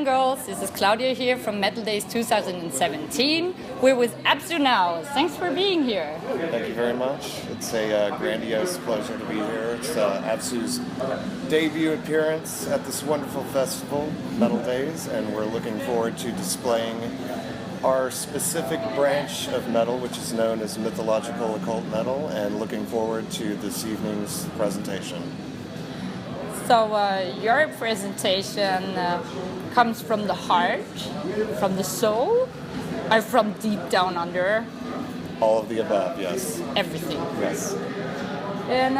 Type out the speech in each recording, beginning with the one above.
and girls, this is Claudia here from Metaldays 2017. We're with ABSU now. Thanks for being here. Thank you very much. It's a grandiose pleasure to be here. It's ABSU's debut appearance at this wonderful festival, Metaldays, and we're looking forward to displaying our specific branch of metal, which is known as mythological occult metal, and looking forward to this evening's presentation. So your presentation comes from the heart, from the soul, or from deep down under? All of the above, yes. Everything. Yes. And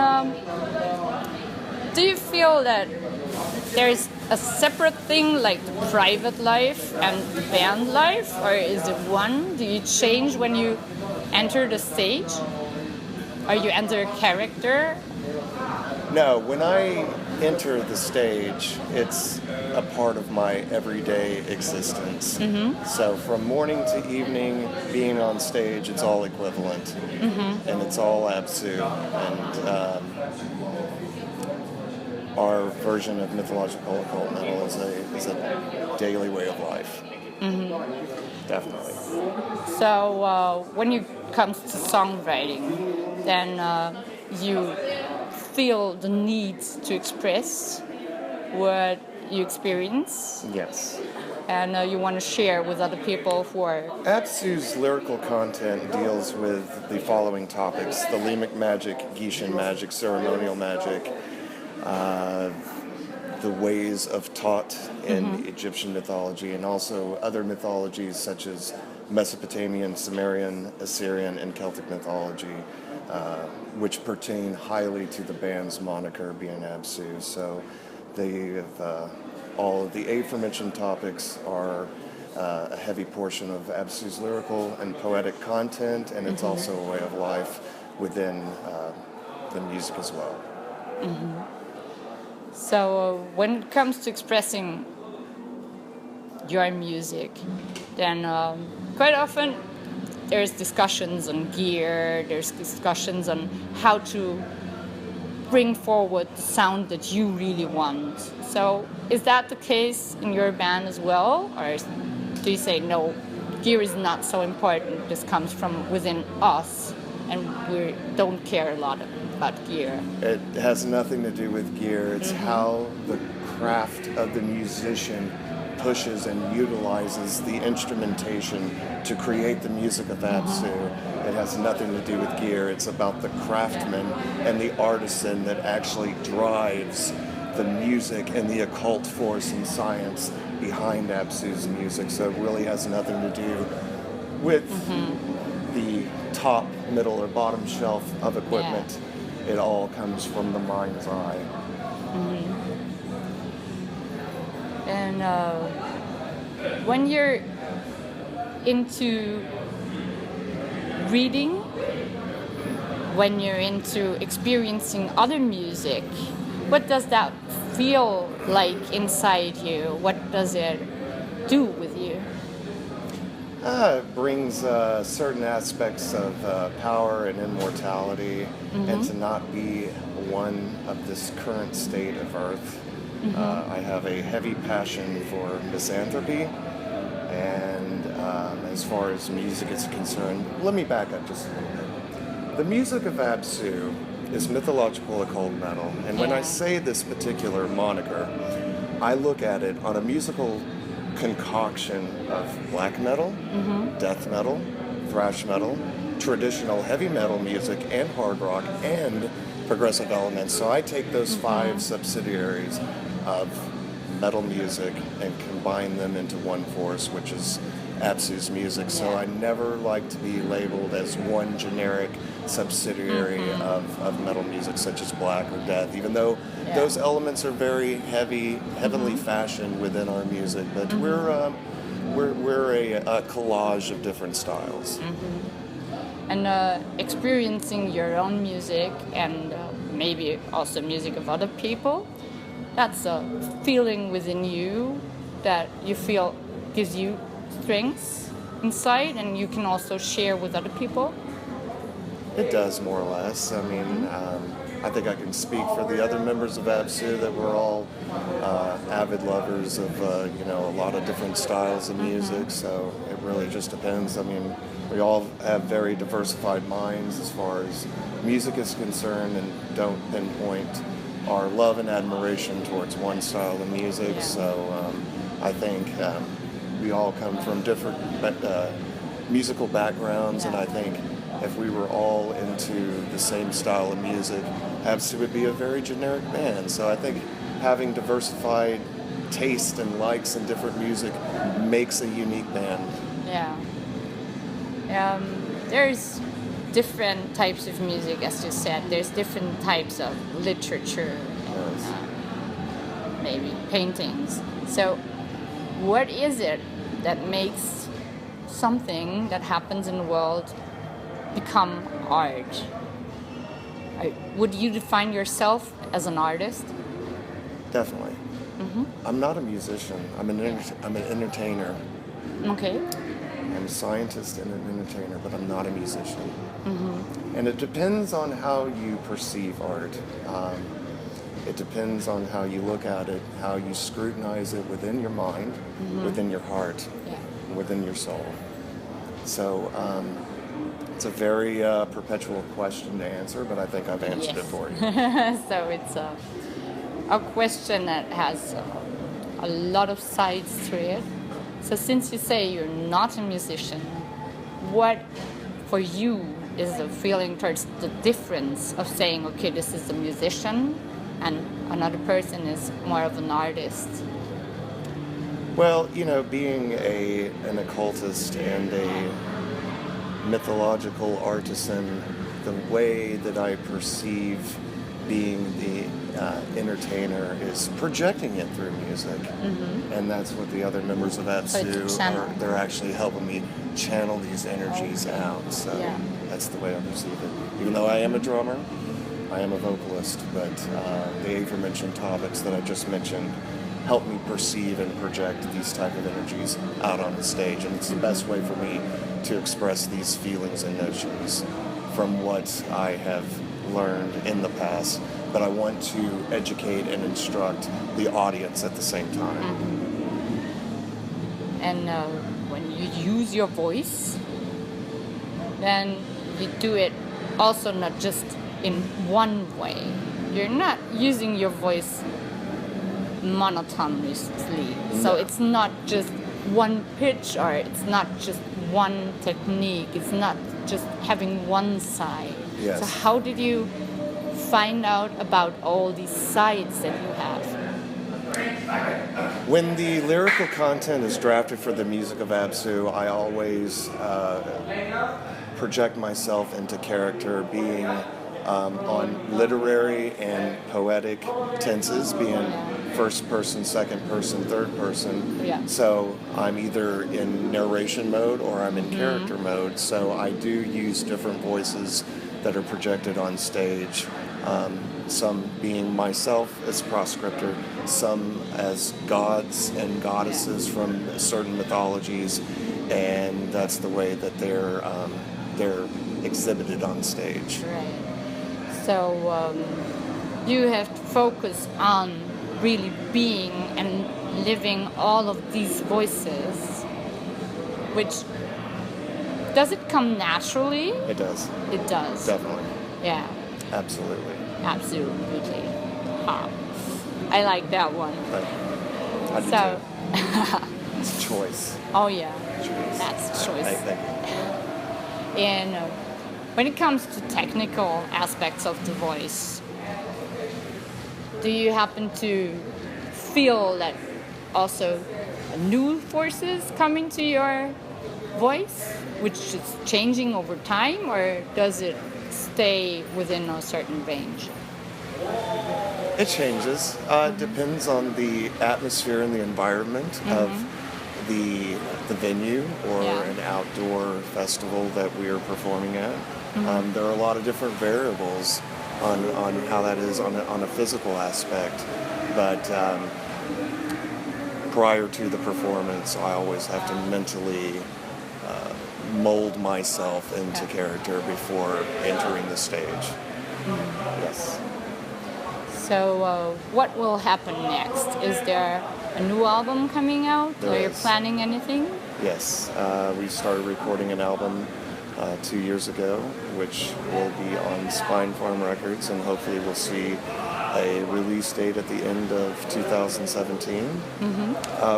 do you feel that there's a separate thing like the private life and the band life, or is it one? Do you change when you enter the stage? Or you enter a character? No, when I enter the stage, it's a part of my everyday existence. Mm-hmm. So from morning to evening, being on stage, it's all equivalent. Mm-hmm. And it's all ABSU. And our version of mythological occult metal is a daily way of life. Mm-hmm. Definitely. So when it comes to songwriting, then you feel the need to express what you experience. Yes. And you want to share with other people who are... ABSU's lyrical content deals with the following topics: the Lemic magic, Grecian magic, ceremonial magic, the ways of Tot in Egyptian mythology, and also other mythologies such as Mesopotamian, Sumerian, Assyrian, and Celtic mythology, which pertain highly to the band's moniker being ABSU. So they have, all of the aforementioned topics are a heavy portion of ABSU's lyrical and poetic content, and it's also a way of life within the music as well. Mm-hmm. So when it comes to expressing your music, then quite often there's discussions on gear, there's discussions on how to bring forward the sound that you really want. So is that the case in your band as well? Or do you say, no, gear is not so important, this comes from within us and we don't care a lot about gear? It has nothing to do with gear. It's how the craft of the musician pushes and utilizes the instrumentation to create the music of ABSU. It has nothing to do with gear. It's about the craftsman and the artisan that actually drives the music and the occult force and science behind ABSU's music. So it really has nothing to do with the top, middle, or bottom shelf of equipment. Yeah. It all comes from the mind's eye. And when you're into reading, when you're into experiencing other music, what does that feel like inside you? What does it do with you? It brings certain aspects of power and immortality, and to not be one of this current state of Earth. I have a heavy passion for misanthropy, and as far as music is concerned, let me back up just a little bit. The music of ABSU is mythological occult metal, and when I say this particular moniker, I look at it on a musical concoction of black metal, death metal, thrash metal, traditional heavy metal music, and hard rock, and progressive elements. So I take those 5 subsidiaries of metal music and combine them into one force, which is ABSU's music. So I never like to be labeled as one generic subsidiary of metal music, such as black or death, even though those elements are very heavenly fashioned within our music. But we're a collage of different styles. And experiencing your own music and maybe also music of other people, that's a feeling within you that you feel gives you strength inside, and you can also share with other people? It does, more or less. I mean, I think I can speak for the other members of ABSU that we're all avid lovers of a lot of different styles of music. So it really just depends. I mean, we all have very diversified minds as far as music is concerned, and don't pinpoint our love and admiration towards one style of music. So I think we all come from different musical backgrounds, and I think if we were all into the same style of music, ABSU would be a very generic band. So I think having diversified taste and likes in different music makes a unique band. Yeah. There's different types of music, as you said. There's different types of literature and maybe paintings. So what is it that makes something that happens in the world become art? Would you define yourself as an artist? Definitely. I'm not a musician. I'm an entertainer. Okay. I'm a scientist and an entertainer, but I'm not a musician. And it depends on how you perceive art. It depends on how you look at it, how you scrutinize it within your mind, within your heart, within your soul. So it's a very perpetual question to answer, but I think I've answered it for you. So it's a question that has a lot of sides to it. So since you say you're not a musician, what for you is the feeling towards the difference of saying, okay, this is a musician and another person is more of an artist? Well, being an occultist and a mythological artisan, the way that I perceive being the entertainer is projecting it through music. And that's what the other members of ABSU are. They're actually helping me channel these energies out. So that's the way I perceive it. Even though I am a drummer, I am a vocalist, but the aforementioned topics that I just mentioned help me perceive and project these type of energies out on the stage. And it's the best way for me to express these feelings and notions from what I have learned in the past, but I want to educate and instruct the audience at the same time. And when you use your voice, then you do it also not just in one way. You're not using your voice monotonously. So it's not just one pitch, or it's not just one technique. It's not just having one side. Yes. So how did you find out about all these sides that you have? When the lyrical content is drafted for the music of ABSU, I always project myself into character, being on literary and poetic tenses, being first person, second person, third person. So I'm either in narration mode or I'm in character mode. So I do use different voices that are projected on stage. Some being myself as Proscriptor, some as gods and goddesses from certain mythologies, and that's the way that they're exhibited on stage. Right. So you have to focus on really being and living all of these voices, which does it come naturally? It does. It does. Definitely. Yeah. Absolutely. Absolutely. I like that one. I do too. It's choice. Oh yeah. Choice. That's choice. Thank you. And when it comes to technical aspects of the voice, do you happen to feel that also new forces come into your voice, which is changing over time, or does it stay within a certain range? It changes. It depends on the atmosphere and the environment of the venue or an outdoor festival that we are performing at. There are a lot of different variables on how that is on a physical aspect, but prior to the performance, I always have to mentally mold myself into character before entering the stage. Yes. So what will happen next? Is there a new album coming out? There Are you is. planning anything? Yes, we started recording an album 2 years ago, which will be on Spine Farm Records, and hopefully we'll see a release date at the end of 2017.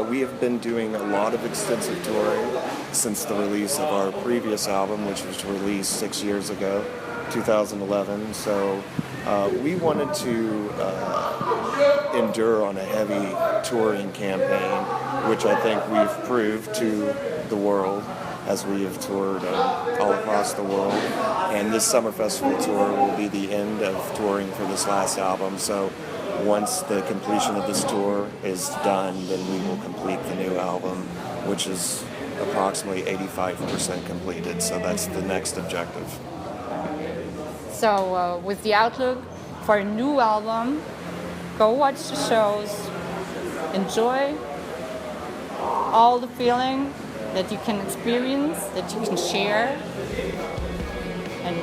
We have been doing a lot of extensive touring since the release of our previous album, which was released 6 years ago, 2011. So we wanted to endure on a heavy touring campaign, which I think we've proved to the world as we have toured all across the world. And this Summer Festival tour will be the end of touring for this last album. So once the completion of this tour is done, then we will complete the new album, which is approximately 85% completed. So that's the next objective. So with the outlook for a new album, go watch the shows, enjoy all the feeling that you can experience, that you can share. And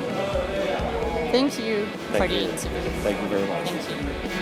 thank you for the interview. Thank you very much. Thank you.